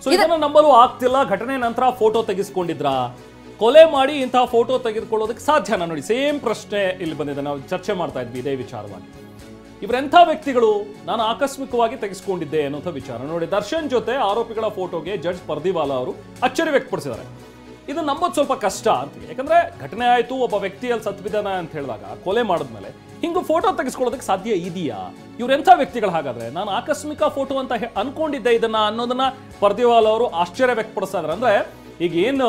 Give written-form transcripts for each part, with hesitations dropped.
So ಇದನ್ನ ನಂಬಲು ಆಗ್ತಿಲ್ಲ. ಘಟನೆ ನಂತರ ಫೋಟೋ ತೆಗೆಸ್ಕೊಂಡಿದ್ರ, ಕೊಲೆ ಮಾಡಿ ಇಂತಹ ಫೋಟೋ ತೆಗೆದುಕೊಳ್ಳೋದಕ್ಕೆ ಸಾಧ್ಯನಾ? ನೋಡಿ, ಸೇಮ್ ಪ್ರಶ್ನೆ ಇಲ್ಲಿ ಬಂದಿದೆ. ನಾವು ಚರ್ಚೆ ಮಾಡ್ತಾ ಇದ್ವಿ ಇದೇ ವಿಚಾರವಾಗಿ. ಇವರೆಂಥ ವ್ಯಕ್ತಿಗಳು? ನಾನು ಆಕಸ್ಮಿಕವಾಗಿ ತೆಗೆಸ್ಕೊಂಡಿದ್ದೆ ಅನ್ನೋಂಥ ವಿಚಾರ. ನೋಡಿ, ದರ್ಶನ್ ಜೊತೆ ಆರೋಪಿಗಳ ಫೋಟೋಗೆ ಜಡ್ಜ್ ಪರ್ದಿವಾಲಾ ಅವರು ಅಚ್ಚರಿ ವ್ಯಕ್ತಪಡಿಸಿದ್ದಾರೆ. ಇದು ನಂಬೋದು ಸ್ವಲ್ಪ ಕಷ್ಟ ಅಂತ. ಯಾಕಂದ್ರೆ ಘಟನೆ ಆಯ್ತು, ಒಬ್ಬ ವ್ಯಕ್ತಿಯಲ್ಲಿ ಸತ್ಬಿದ್ದಾನ ಅಂತ ಹೇಳಿದಾಗ, ಕೊಲೆ ಮಾಡಿದ್ಮೇಲೆ ಹಿಂಗೂ ಫೋಟೋ ತೆಗೆಸ್ಕೊಳ್ಳೋದಕ್ಕೆ ಸಾಧ್ಯ ಇದೆಯಾ? ಇವ್ರೆಂಥ ವ್ಯಕ್ತಿಗಳು ಹಾಗಾದ್ರೆ? ನಾನು ಆಕಸ್ಮಿಕ ಫೋಟೋ ಅಂತ ಅನ್ಕೊಂಡಿದ್ದೆ ಇದನ್ನ ಅನ್ನೋದನ್ನ ಪರ್ದಿವಾಲಾ ಅವರು ಆಶ್ಚರ್ಯ ವ್ಯಕ್ತಪಡಿಸ್ತಾ ಇದ್ದಾರೆ. ಅಂದ್ರೆ ಈಗ ಏನು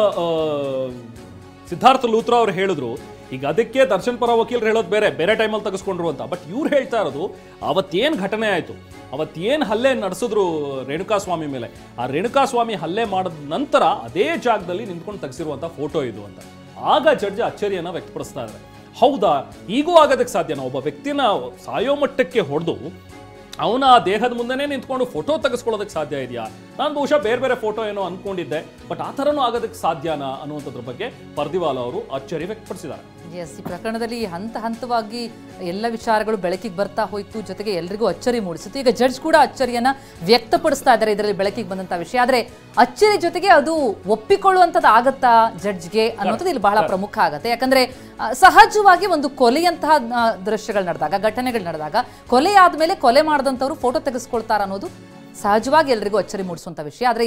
ಸಿದ್ಧಾರ್ಥ ಲೂಥ್ರಾ ಅವರು ಹೇಳಿದ್ರು, ಈಗ ಅದಕ್ಕೆ ದರ್ಶನ್ ಪರ ವಕೀಲರು ಹೇಳೋದು ಬೇರೆ ಬೇರೆ ಟೈಮಲ್ಲಿ ತೆಗೆಸ್ಕೊಂಡ್ರು ಅಂತ. ಬಟ್ ಇವ್ರು ಹೇಳ್ತಾ ಇರೋದು ಅವತ್ತೇನು ಘಟನೆ ಆಯಿತು, ಅವತ್ತೇನು ಹಲ್ಲೆ ನಡೆಸಿದ್ರು ರೇಣುಕಾಸ್ವಾಮಿ ಮೇಲೆ, ಆ ರೇಣುಕಾಸ್ವಾಮಿ ಹಲ್ಲೆ ಮಾಡಿದ ನಂತರ ಅದೇ ಜಾಗದಲ್ಲಿ ನಿಂತ್ಕೊಂಡು ತೆಗೆಸಿರುವಂಥ ಫೋಟೋ ಇದು ಅಂತ. ಆಗ ಜಡ್ಜ್ ಅಚ್ಚರಿಯನ್ನು ವ್ಯಕ್ತಪಡಿಸ್ತಾ ಇದ್ದಾರೆ. ಹೌದಾ, ಈಗೂ ಆಗೋದಕ್ಕೆ ಸಾಧ್ಯನಾ? ಒಬ್ಬ ವ್ಯಕ್ತಿನ ಸಾಯೋ ಮಟ್ಟಕ್ಕೆ ಹೊಡೆದು ಅವನ ದೇಹದ ಮುಂದೆನೇ ನಿಂತ್ಕೊಂಡು ಫೋಟೋ ತೆಗೆಸ್ಕೊಳ್ಳೋದಕ್ಕೆ ಸಾಧ್ಯ ಇದೆಯಾ? ನಾನು ಬಹುಶಃ ಬೇರೆ ಬೇರೆ ಫೋಟೋ ಏನೋ ಅನ್ಕೊಂಡಿದ್ದೆ, ಬಟ್ ಆ ಥರನೂ ಆಗೋದಕ್ಕೆ ಸಾಧ್ಯನಾ ಅನ್ನುವಂಥದ್ರ ಬಗ್ಗೆ ಪರ್ದಿವಾಲಾ ಅವರು ಅಚ್ಚರಿ ವ್ಯಕ್ತಪಡಿಸಿದ್ದಾರೆ. ಎಸ್, ಈ ಪ್ರಕರಣದಲ್ಲಿ ಹಂತ ಹಂತವಾಗಿ ಎಲ್ಲ ವಿಚಾರಗಳು ಬೆಳಕಿಗೆ ಬರ್ತಾ ಹೋಯ್ತು, ಜೊತೆಗೆ ಎಲ್ರಿಗೂ ಅಚ್ಚರಿ ಮೂಡಿಸಿತು. ಈಗ ಜಡ್ಜ್ ಕೂಡ ಅಚ್ಚರಿಯನ್ನ ವ್ಯಕ್ತಪಡಿಸ್ತಾ ಇದ್ದಾರೆ ಇದರಲ್ಲಿ ಬೆಳಕಿಗೆ ಬಂದಂತ ವಿಷಯ. ಆದ್ರೆ ಅಚ್ಚರಿ ಜೊತೆಗೆ ಅದು ಒಪ್ಪಿಕೊಳ್ಳುವಂಥದ್ದು ಆಗತ್ತಾ ಜಡ್ಜ್ಗೆ ಅನ್ನೋದು ಇಲ್ಲಿ ಬಹಳ ಪ್ರಮುಖ ಆಗತ್ತೆ. ಯಾಕಂದ್ರೆ ಸಹಜವಾಗಿ ಒಂದು ಕೊಲೆಯಂತಹ ದೃಶ್ಯಗಳು ನಡೆದಾಗ, ಘಟನೆಗಳು ನಡೆದಾಗ, ಕೊಲೆ ಆದ್ಮೇಲೆ ಕೊಲೆ ಮಾಡಿದಂಥವ್ರು ಫೋಟೋ ತೆಗೆಸ್ಕೊಳ್ತಾರ ಅನ್ನೋದು ಸಹಜವಾಗಿ ಎಲ್ರಿಗೂ ಅಚ್ಚರಿ ಮೂಡಿಸುವಂತ ವಿಷಯ. ಆದ್ರೆ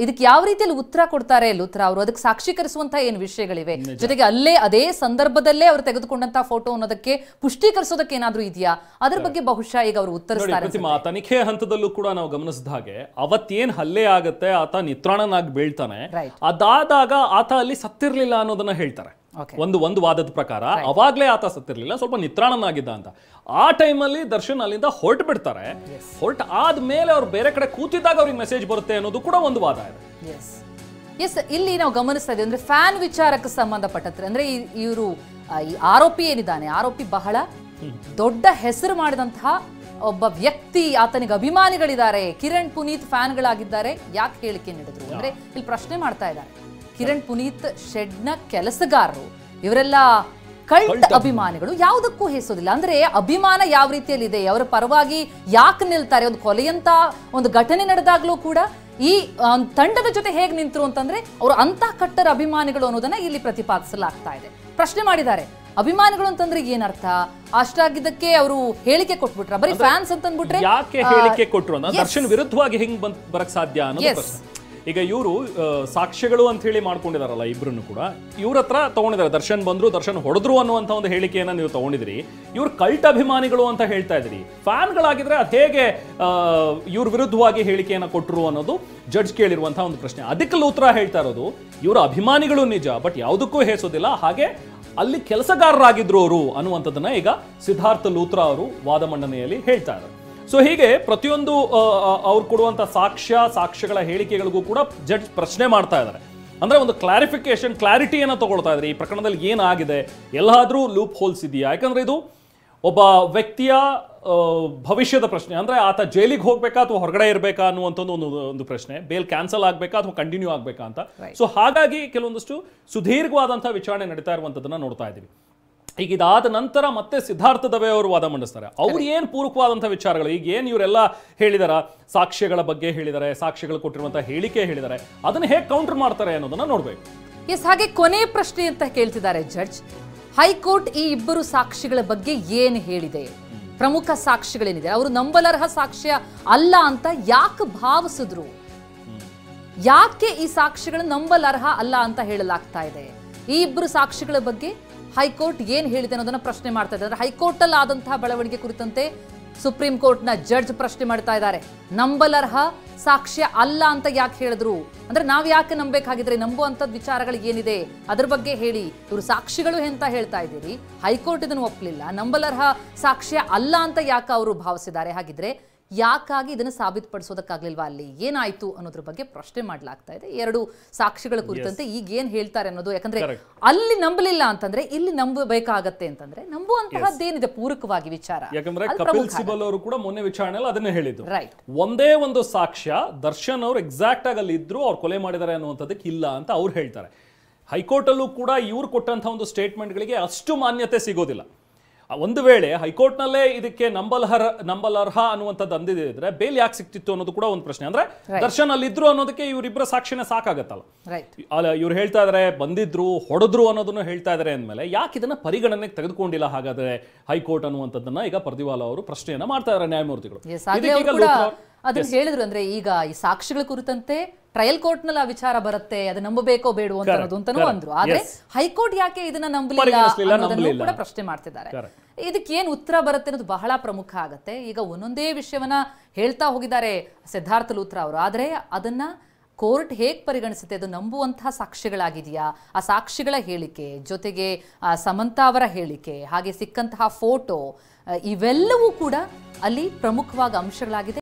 ಇದಕ್ಕೆ ಯಾವ ರೀತಿಯಲ್ಲಿ ಉತ್ತರ ಕೊಡ್ತಾರೆ ಲೂಥ್ರಾ ಅವರು, ಅದಕ್ಕೆ ಸಾಕ್ಷೀಕರಿಸುವಂತಹ ಏನು ವಿಷಯಗಳಿವೆ, ಜೊತೆಗೆ ಅದೇ ಸಂದರ್ಭದಲ್ಲೇ ಅವರು ತೆಗೆದುಕೊಂಡಂತಹ ಫೋಟೋ ಅನ್ನೋದಕ್ಕೆ ಪುಷ್ಟೀಕರಿಸೋದಕ್ಕೆ ಏನಾದ್ರೂ ಇದೆಯಾ, ಅದ್ರ ಬಗ್ಗೆ ಬಹುಶಃ ಈಗ ಅವರು ಉತ್ತರಿಸ್ತಾರೆ. ತನಿಖೆ ಹಂತದಲ್ಲೂ ಕೂಡ ನಾವು ಗಮನಿಸಿದ ಹಾಗೆ ಅವತ್ತೇನ್ ಹಲ್ಲೆ ಆಗತ್ತೆ, ಆತ ನಿತ್ರಾಣನಾಗಿ ಬೀಳ್ತಾನೆ, ಅದಾದಾಗ ಆತ ಅಲ್ಲಿ ಸತ್ತಿರ್ಲಿಲ್ಲ ಅನ್ನೋದನ್ನ ಹೇಳ್ತಾರೆ. ಒಂದು ವಾದದ ಪ್ರಕಾರ ಅವಾಗ್ಲೇ ಆತ ಸತ್ತಿರ್ಲಿಲ್ಲ, ಸ್ವಲ್ಪ ನಿತ್ರಾಣನಾಗಿದ್ದ ಅಂತ. ಆ ಟೈಮಲ್ಲಿ ದರ್ಶನ್ ಅಲ್ಲಿಂದ ಹೊರಟು ಬಿಡ್ತಾರೆ. ಹೊರಟು ಆದ್ಮೇಲೆ ಅವ್ರು ಬೇರೆ ಕಡೆ ಕೂತಿದ್ದಾಗ ಅವ್ರಿಗೆ ಮೆಸೇಜ್ ಬರುತ್ತೆ ಅನ್ನೋದು ಕೂಡ ಒಂದು ವಾದ ಇದೆ. ಎಸ್, ಇಲ್ಲಿ ನಾವು ಗಮನಿಸ್ತಾ ಇದ್ದೀವಿ ಅಂದ್ರೆ ಫ್ಯಾನ್ ವಿಚಾರಕ್ಕೆ ಸಂಬಂಧಪಟ್ಟಂತೆ, ಅಂದ್ರೆ ಇವರು ಈ ಆರೋಪಿ ಏನಿದ್ದಾನೆ, ಆರೋಪಿ ಬಹಳ ದೊಡ್ಡ ಹೆಸರು ಮಾಡಿದಂತಹ ಒಬ್ಬ ವ್ಯಕ್ತಿ, ಆತನಿಗೆ ಅಭಿಮಾನಿಗಳಿದ್ದಾರೆ, ಕಿರಣ್ ಪುನೀತ್ ಫ್ಯಾನ್ಗಳಾಗಿದ್ದಾರೆ. ಯಾಕೆ ಹೇಳಿಕೆ ನೀಡಿದ್ರು ಅಂದ್ರೆ ಇಲ್ಲಿ ಪ್ರಶ್ನೆ ಮಾಡ್ತಾ ಇದ್ದಾರೆ. ಕಿರಣ್ ಪುನೀತ್ ಶೆಡ್ನ ಕೆಲಸಗಾರರು, ಇವರೆಲ್ಲ ಕಲ್ಟ್ ಅಭಿಮಾನಿಗಳು, ಯಾವುದಕ್ಕೂ ಹೆಸೋದಿಲ್ಲ. ಅಂದ್ರೆ ಅಭಿಮಾನ ಯಾವ ರೀತಿಯಲ್ಲಿ ಇದೆ, ಅವರ ಪರವಾಗಿ ಯಾಕೆ ನಿಲ್ತಾರೆ, ಒಂದು ಕೊಲೆಯಂತ ಒಂದು ಘಟನೆ ನಡೆದಾಗ್ಲೂ ಕೂಡ ಈ ತಂಡದ ಜೊತೆ ಹೇಗೆ ನಿಂತರು ಅಂತಂದ್ರೆ ಅವರು ಅಂತ ಕಟ್ಟರ ಅಭಿಮಾನಿಗಳು ಅನ್ನೋದನ್ನ ಇಲ್ಲಿ ಪ್ರತಿಪಾದಿಸಲಾಗ್ತಾ ಇದೆ. ಪ್ರಶ್ನೆ ಮಾಡಿದ್ದಾರೆ, ಅಭಿಮಾನಿಗಳು ಅಂತಂದ್ರೆ ಏನರ್ಥ? ಅಷ್ಟಾಗಿದ್ದಕ್ಕೆ ಅವರು ಹೇಳಿಕೆ ಕೊಟ್ಬಿಟ್ರ, ಬರೀ ಫ್ಯಾನ್ಸ್ ಅಂತ ಅಂದ್ಬಿಟ್ರೆ ಯಾಕೆ ಹೇಳಿಕೆ ಕೊಟ್ರು ಅಂತ ದರ್ಶನ್ ವಿರುದ್ಧವಾಗಿ ಹೆಂಗ್ ಬರಕ್ ಸಾಧ್ಯ ಅನ್ನೋದು. ಈಗ ಇವರು ಸಾಕ್ಷ್ಯಗಳು ಅಂತ ಹೇಳಿ ಮಾಡ್ಕೊಂಡಿದಾರಲ್ಲ ಇಬ್ರು ಕೂಡ, ಇವ್ರ ಹತ್ರ ತಗೊಂಡಿದ್ದಾರೆ. ದರ್ಶನ್ ಬಂದ್ರು, ದರ್ಶನ್ ಹೊಡೆದ್ರು ಅನ್ನುವಂಥ ಒಂದು ಹೇಳಿಕೆಯನ್ನ ನೀವು ತಗೊಂಡಿದ್ರಿ. ಇವ್ರು ಕಲ್ಟ್ ಅಭಿಮಾನಿಗಳು ಅಂತ ಹೇಳ್ತಾ ಇದ್ರಿ. ಫ್ಯಾನ್ಗಳಾಗಿದ್ರೆ ಅದು ಹೇಗೆ ಇವ್ರ ವಿರುದ್ಧವಾಗಿ ಹೇಳಿಕೆಯನ್ನ ಕೊಟ್ಟರು ಅನ್ನೋದು ಜಡ್ಜ್ ಕೇಳಿರುವಂತಹ ಒಂದು ಪ್ರಶ್ನೆ. ಅದಕ್ಕೆ ಲೂಥ್ರಾ ಹೇಳ್ತಾ ಇರೋದು, ಇವರ ಅಭಿಮಾನಿಗಳು ನಿಜ, ಬಟ್ ಯಾವುದಕ್ಕೂ ಹೇಸೋದಿಲ್ಲ, ಹಾಗೆ ಅಲ್ಲಿ ಕೆಲಸಗಾರರಾಗಿದ್ರು ಅವರು ಅನ್ನುವಂಥದ್ದನ್ನ ಈಗ ಸಿದ್ಧಾರ್ಥ ಲೂಥ್ರಾ ಅವರು ವಾದ ಮಂಡನೆಯಲ್ಲಿ ಹೇಳ್ತಾ ಇದ್ದಾರೆ. ಸೊ ಹೀಗೆ ಪ್ರತಿಯೊಂದು ಅವ್ರು ಕೊಡುವಂಥ ಸಾಕ್ಷ್ಯಗಳ ಹೇಳಿಕೆಗಳಿಗೂ ಕೂಡ ಜಡ್ಜ್ ಪ್ರಶ್ನೆ ಮಾಡ್ತಾ ಇದ್ದಾರೆ. ಅಂದ್ರೆ ಒಂದು ಕ್ಲಾರಿಟಿಯನ್ನು ತಗೊಳ್ತಾ ಇದ್ದಾರೆ. ಈ ಪ್ರಕರಣದಲ್ಲಿ ಏನಾಗಿದೆ, ಎಲ್ಲಾದ್ರೂ ಲೂಪ್ ಹೋಲ್ಸ್ ಇದೆಯಾ? ಯಾಕಂದ್ರೆ ಇದು ಒಬ್ಬ ವ್ಯಕ್ತಿಯ ಭವಿಷ್ಯದ ಪ್ರಶ್ನೆ. ಅಂದ್ರೆ ಆತ ಜೈಲಿಗೆ ಹೋಗ್ಬೇಕಾ ಅಥವಾ ಹೊರಗಡೆ ಇರಬೇಕಾ ಅನ್ನುವಂಥದ್ದು ಒಂದು ಪ್ರಶ್ನೆ. ಬೇಲ್ ಕ್ಯಾನ್ಸಲ್ ಆಗ್ಬೇಕಾ ಅಥವಾ ಕಂಟಿನ್ಯೂ ಆಗ್ಬೇಕಾ ಅಂತ. ಸೊ ಹಾಗಾಗಿ ಕೆಲವೊಂದಷ್ಟು ಸುದೀರ್ಘವಾದಂತಹ ವಿಚಾರಣೆ ನಡೀತಾ ಇರುವಂತದನ್ನ ನೋಡ್ತಾ ಇದ್ದೀವಿ. ಈಗ ಇದಾದ ನಂತರ ಮತ್ತೆ ಸಿದ್ಧಾರ್ಥ ದವೆ ಅವರು ವಾದ ಮಂಡಿಸ್ತಾರೆ. ಅವ್ರು ಏನ್ ಪೂರಕವಾದಂತಹ ವಿಚಾರಗಳು, ಈಗ ಏನ್ ಇವರೆಲ್ಲ ಹೇಳಿದಾರ, ಸಾಕ್ಷ್ಯಗಳ ಬಗ್ಗೆ ಹೇಳಿದ್ದಾರೆ, ಸಾಕ್ಷ್ಯಗಳು ಕೊಟ್ಟಿರುವಂತಹ ಹೇಳಿಕೆ ಹೇಳಿದ್ದಾರೆ, ಅದನ್ನ ಹೇಗೆ ಕೌಂಟರ್ ಮಾಡ್ತಾರೆ ಅನ್ನೋದನ್ನ ನೋಡ್ಬೇಕು. ಎಸ್, ಹಾಗೆ ಕೊನೆ ಪ್ರಶ್ನೆ ಅಂತ ಕೇಳ್ತಿದ್ದಾರೆ ಜಡ್ಜ್. ಹೈಕೋರ್ಟ್ ಈ ಇಬ್ಬರು ಸಾಕ್ಷಿಗಳ ಬಗ್ಗೆ ಏನು ಹೇಳಿದೆ, ಪ್ರಮುಖ ಸಾಕ್ಷಿಗಳೇನಿದೆ, ಅವರು ನಂಬಲರ್ಹ ಸಾಕ್ಷ್ಯ ಅಲ್ಲ ಅಂತ ಯಾಕೆ ಭಾವಿಸಿದ್ರು, ಯಾಕೆ ಈ ಸಾಕ್ಷಿಗಳು ನಂಬಲರ್ಹ ಅಲ್ಲ ಅಂತ ಹೇಳಲಾಗ್ತಾ ಇದೆ, ಈ ಇಬ್ಬರು ಸಾಕ್ಷಿಗಳ ಬಗ್ಗೆ ಹೈಕೋರ್ಟ್ ಏನ್ ಹೇಳಿದೆ ಅನ್ನೋದನ್ನ ಪ್ರಶ್ನೆ ಮಾಡ್ತಾ ಇದ್ದಾರೆ. ಹೈಕೋರ್ಟ್ ಅಲ್ಲಿ ಆದಂತಹ ಬೆಳವಣಿಗೆ ಕುರಿತಂತೆ ಸುಪ್ರೀಂ ಕೋರ್ಟ್ ನ ಜಡ್ಜ್ ಪ್ರಶ್ನೆ ಮಾಡ್ತಾ ಇದ್ದಾರೆ. ನಂಬಲರ್ಹ ಸಾಕ್ಷ್ಯ ಅಲ್ಲ ಅಂತ ಯಾಕೆ ಹೇಳಿದ್ರು, ಅಂದ್ರೆ ನಾವ್ ಯಾಕೆ ನಂಬೇಕಾಗಿದ್ರೆ, ನಂಬುವಂತದ್ ವಿಚಾರಗಳು ಏನಿದೆ ಅದ್ರ ಬಗ್ಗೆ ಹೇಳಿ. ಇವರು ಸಾಕ್ಷಿಗಳು ಅಂತ ಹೇಳ್ತಾ ಇದ್ದೀರಿ, ಹೈಕೋರ್ಟ್ ಇದನ್ನು ಒಪ್ಪಲಿಲ್ಲ, ನಂಬಲರ್ಹ ಸಾಕ್ಷ್ಯ ಅಲ್ಲ ಅಂತ ಯಾಕೆ ಅವರು ಭಾವಿಸಿದ್ದಾರೆ, ಹಾಗಿದ್ರೆ ಯಾಕಾಗಿ ಇದನ್ನು ಸಾಬೀತುಪಡಿಸೋದಕ್ಕಾಗ್ಲಿಲ್ವಾ, ಅಲ್ಲಿ ಏನಾಯ್ತು ಅನ್ನೋದ್ರ ಬಗ್ಗೆ ಪ್ರಶ್ನೆ ಮಾಡ್ಲಾಗ್ತಾ ಇದೆ. ಎರಡು ಸಾಕ್ಷಿಗಳ ಕುರಿತಂತೆ ಈಗ ಏನ್ ಹೇಳ್ತಾರೆ ಅನ್ನೋದು, ಯಾಕಂದ್ರೆ ಅಲ್ಲಿ ನಂಬಲಿಲ್ಲ ಅಂತಂದ್ರೆ ಇಲ್ಲಿ ನಂಬಬೇಕಾಗತ್ತೆ ಅಂತಂದ್ರೆ ನಂಬುವಂತಹದ್ದೇನಿದೆ ಪೂರಕವಾಗಿ ವಿಚಾರ. ಯಾಕಂದ್ರೆ ಕಪಿಲ್ ಸಿಬಲ್ ಅವರು ಕೂಡ ಮೊನ್ನೆ ವಿಚಾರಣೆಯಲ್ಲಿ ಅದನ್ನೇ ಹೇಳಿದ್ರು. ಒಂದೇ ಒಂದು ಸಾಕ್ಷ್ಯ ದರ್ಶನ್ ಅವರು ಎಕ್ಸಾಕ್ಟ್ ಆಗಿ ಅಲ್ಲಿ ಇದ್ರು, ಅವ್ರು ಕೊಲೆ ಮಾಡಿದ್ದಾರೆ ಅನ್ನುವಂಥದ್ದಕ್ಕೆ ಇಲ್ಲ ಅಂತ ಅವ್ರು ಹೇಳ್ತಾರೆ. ಹೈಕೋರ್ಟ್ ಅಲ್ಲೂ ಕೂಡ ಇವ್ರು ಕೊಟ್ಟಂತಹ ಒಂದು ಸ್ಟೇಟ್ಮೆಂಟ್ಗಳಿಗೆ ಅಷ್ಟು ಮಾನ್ಯತೆ ಸಿಗೋದಿಲ್ಲ. ಒಂದು ವೇಳೆ ಹೈಕೋರ್ಟ್ನಲ್ಲೇ ಇದಕ್ಕೆ ನಂಬಲರ್ಹ ಅನ್ನುವಂಥದ್ದು ಅಂದಿದ್ರೆ ಬೇಲ್ ಯಾಕೆ ಸಿಕ್ತಿತ್ತು ಅನ್ನೋದು ಕೂಡ ಒಂದು ಪ್ರಶ್ನೆ. ಅಂದ್ರೆ ದರ್ಶನ್ ಅಲ್ಲಿ ಇದ್ರು ಅನ್ನೋದಕ್ಕೆ ಇವರಿಬ್ಬರ ಸಾಕ್ಷಿನ ಸಾಕಾಗತ್ತಲ್ಲ. ಅಲ್ಲ, ಇವ್ರು ಹೇಳ್ತಾ ಇದಾರೆ ಬಂದಿದ್ರು ಹೊಡೆದ್ರು ಅನ್ನೋದನ್ನು ಹೇಳ್ತಾ ಇದಾರೆ ಅಂದ್ಮೇಲೆ ಯಾಕೆ ಇದನ್ನ ಪರಿಗಣನೆಗೆ ತೆಗೆದುಕೊಂಡಿಲ್ಲ ಹಾಗಾದ್ರೆ ಹೈಕೋರ್ಟ್ ಅನ್ನುವಂಥದ್ದನ್ನ ಈಗ ಪರ್ದಿವಾಲಾ ಅವರು ಪ್ರಶ್ನೆಯನ್ನ ಮಾಡ್ತಾ ಇದಾರೆ ನ್ಯಾಯಮೂರ್ತಿಗಳು. ಅದನ್ನ ಹೇಳಿದ್ರು. ಅಂದ್ರೆ ಈಗ ಈ ಸಾಕ್ಷಿಗಳ ಕುರಿತಂತೆ ಟ್ರಯಲ್ ಕೋರ್ಟ್ ನಲ್ಲಿ ಆ ವಿಚಾರ ಬರುತ್ತೆ, ಅದು ನಂಬಬೇಕೋ ಬೇಡವೋ ಅಂತಾನು ಅಂದ್ರು. ಆದ್ರೆ ಹೈಕೋರ್ಟ್ ಯಾಕೆ ಇದನ್ನ ನಂಬಲಿಲ್ಲ ಕೂಡ ಪ್ರಶ್ನೆ ಮಾಡ್ತಿದ್ದಾರೆ. ಇದಕ್ಕೆ ಏನ್ ಉತ್ತರ ಬರುತ್ತೆ ಅನ್ನೋದು ಬಹಳ ಪ್ರಮುಖ ಆಗತ್ತೆ. ಈಗ ಒಂದೊಂದೇ ವಿಷಯವನ್ನ ಹೇಳ್ತಾ ಹೋಗಿದ್ದಾರೆ ಸಿದ್ಧಾರ್ಥ ಲೂಥ್ರಾ ಅವರು. ಆದ್ರೆ ಅದನ್ನ ಕೋರ್ಟ್ ಹೇಗ್ ಪರಿಗಣಿಸುತ್ತೆ, ಅದು ನಂಬುವಂತಹ ಸಾಕ್ಷಿಗಳಾಗಿದೆಯಾ, ಆ ಸಾಕ್ಷಿಗಳ ಹೇಳಿಕೆ ಜೊತೆಗೆ ಸಮಂತಾ ಅವರ ಹೇಳಿಕೆ, ಹಾಗೆ ಸಿಕ್ಕಂತಹ ಫೋಟೋ, ಇವೆಲ್ಲವೂ ಕೂಡ ಅಲ್ಲಿ ಪ್ರಮುಖವಾದ ಅಂಶಗಳಾಗಿದೆ.